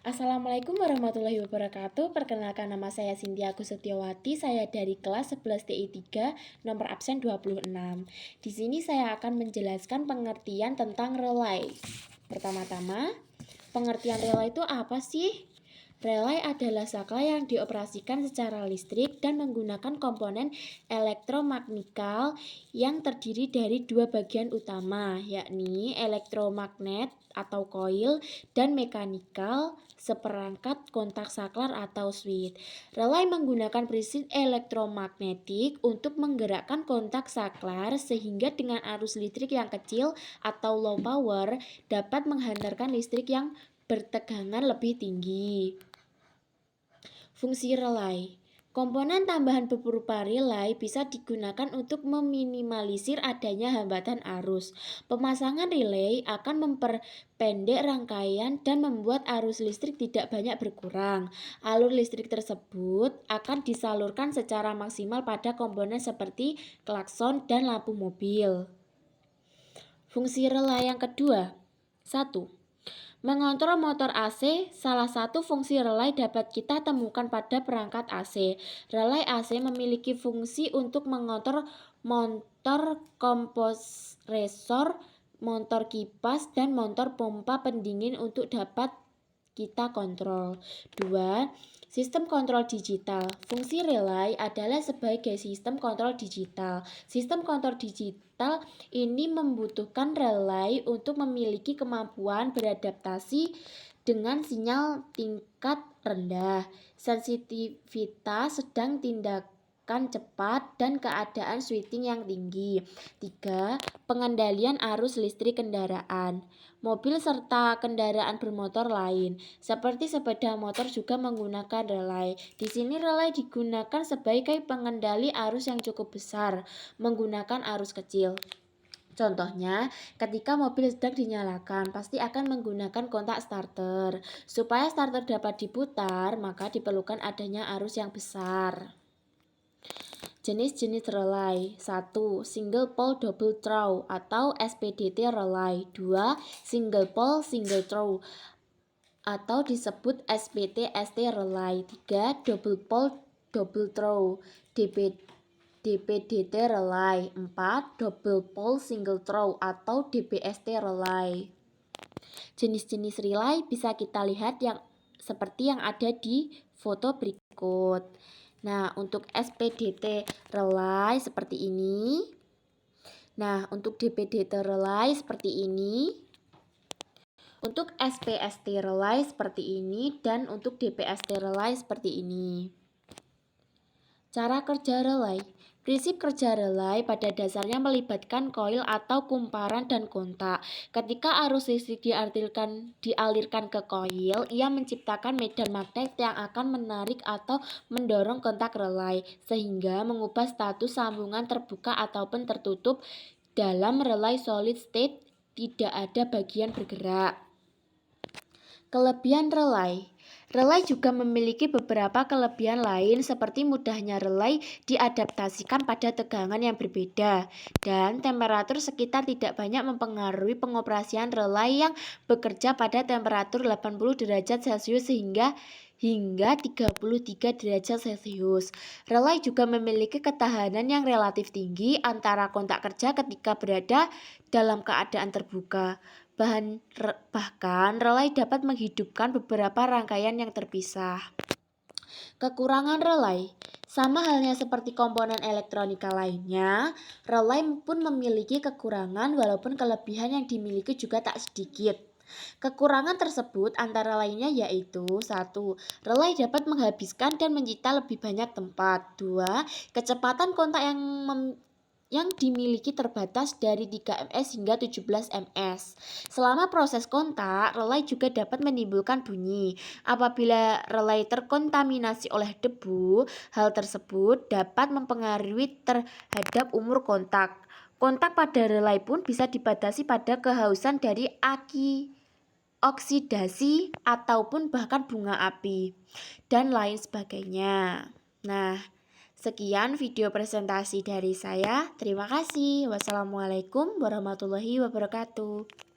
Assalamualaikum warahmatullahi wabarakatuh. Perkenalkan, nama saya Cynthia Agus Setiawati. Saya dari kelas 11 TI 3, nomor absen 26. Di sini saya akan menjelaskan pengertian tentang relay. Pertama-tama, pengertian relay itu apa sih? Relay adalah saklar yang dioperasikan secara listrik dan menggunakan komponen elektromagnetikal yang terdiri dari dua bagian utama, yakni elektromagnet atau koil dan mekanikal seperangkat kontak saklar atau switch. Relay menggunakan prinsip elektromagnetik untuk menggerakkan kontak saklar sehingga dengan arus listrik yang kecil atau low power dapat menghantarkan listrik yang bertegangan lebih tinggi. Fungsi relay. Komponen tambahan berupa relay bisa digunakan untuk meminimalisir adanya hambatan arus. Pemasangan relay akan memperpendek rangkaian dan membuat arus listrik tidak banyak berkurang. Alur listrik tersebut akan disalurkan secara maksimal pada komponen seperti klakson dan lampu mobil. Fungsi relay yang kedua. 1. Mengontrol motor AC. Salah satu fungsi relay dapat kita temukan pada perangkat AC. Relay AC memiliki fungsi untuk mengontrol motor kompresor, motor kipas, dan motor pompa pendingin untuk dapat kita kontrol. 2. Sistem kontrol digital. Fungsi relay adalah sebagai sistem kontrol digital. Sistem kontrol digital ini membutuhkan relay untuk memiliki kemampuan beradaptasi dengan sinyal tingkat rendah, sensitivitas sedang, tindakan cepat, dan keadaan switching yang tinggi. 3. Pengendalian arus listrik kendaraan. Mobil serta kendaraan bermotor lain, seperti sepeda motor juga menggunakan relay. Di sini relay digunakan sebagai pengendali arus yang cukup besar, menggunakan arus kecil. Contohnya, ketika mobil sedang dinyalakan, pasti akan menggunakan kontak starter. Supaya starter dapat diputar, maka diperlukan adanya arus yang besar. Jenis-jenis relay. 1. Single pole double throw atau SPDT relay. 2. Single pole single throw atau disebut SPT-ST relay. 3. Double pole double throw DPDT relay. 4. Double pole single throw atau DPST relay. Jenis-jenis relay bisa kita lihat seperti yang ada di foto berikut. Nah, untuk SPDT relay seperti ini. Nah, untuk DPDT relay seperti ini. Untuk SPST relay seperti ini. Dan untuk DPST relay seperti ini. Cara kerja relay. Prinsip kerja relay pada dasarnya melibatkan koil atau kumparan dan kontak. Ketika arus listrik dialirkan ke koil, ia menciptakan medan magnet yang akan menarik atau mendorong kontak relay, sehingga mengubah status sambungan terbuka ataupun tertutup. Dalam relay solid state, tidak ada bagian bergerak. Kelebihan relay. Relay juga memiliki beberapa kelebihan lain seperti mudahnya relay diadaptasikan pada tegangan yang berbeda dan temperatur sekitar tidak banyak mempengaruhi pengoperasian relay yang bekerja pada temperatur 80 derajat Celcius hingga 33 derajat Celcius. Relay juga memiliki ketahanan yang relatif tinggi antara kontak kerja ketika berada dalam keadaan terbuka. Bahkan relay dapat menghidupkan beberapa rangkaian yang terpisah. Kekurangan relay. Sama halnya seperti komponen elektronika lainnya, relay pun memiliki kekurangan walaupun kelebihan yang dimiliki juga tak sedikit. Kekurangan tersebut antara lainnya yaitu 1. Relay dapat menghabiskan dan menyita lebih banyak tempat. 2. Kecepatan kontak yang dimiliki terbatas dari 3 ms hingga 17 ms. Selama proses kontak, relay juga dapat menimbulkan bunyi. Apabila relay terkontaminasi oleh debu, hal tersebut dapat mempengaruhi terhadap umur kontak. Kontak pada relay pun bisa dibatasi pada kehausan dari oksidasi ataupun bahkan bunga api dan lain sebagainya. Nah, sekian video presentasi dari saya. Terima kasih. Wassalamualaikum warahmatullahi wabarakatuh.